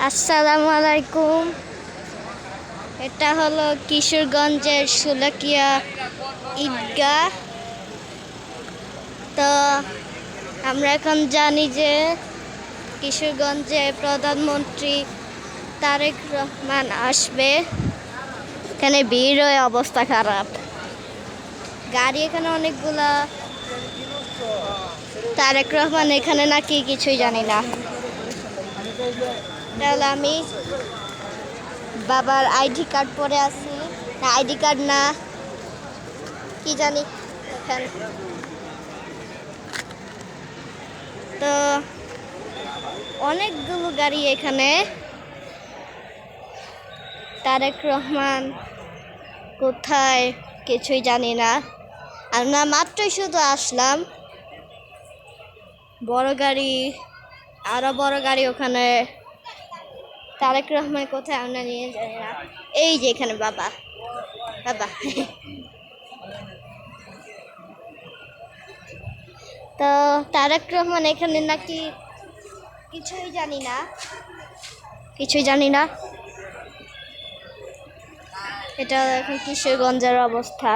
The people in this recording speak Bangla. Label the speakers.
Speaker 1: আসসালামু আলাইকুম। এটা হলো কিশোরগঞ্জের শোলাকিয়া ঈদগাহ। তো আমরা এখন জানি যে কিশোরগঞ্জে প্রধানমন্ত্রী তারেক রহমান আসবে। এখানে ভিড় হয়ে অবস্থা খারাপ, গাড়ি এখানে অনেকগুলা। তারেক রহমান এখানে নাকি কিছুই জানি না। তাহলে আমি বাবার আইডি কার্ড পরে আছি, না আইডি কার্ড না কি জানি এখানে। তো অনেকগুলো গাড়ি এখানে। তারেক রহমান কোথায় কিছুই জানি না। আমরা মাত্রই শুধু আসলাম। বড় গাড়ি, আরো বড় গাড়ি ওখানে। তারেক রহমান কোথায় আমরা নিয়ে জানি না। এই যে এখানে বাবা বাবা তো তারেক রহমান এখানে নাকি কিছুই জানি না, কিছুই জানি না। এটা এখন কিশোরগঞ্জের অবস্থা।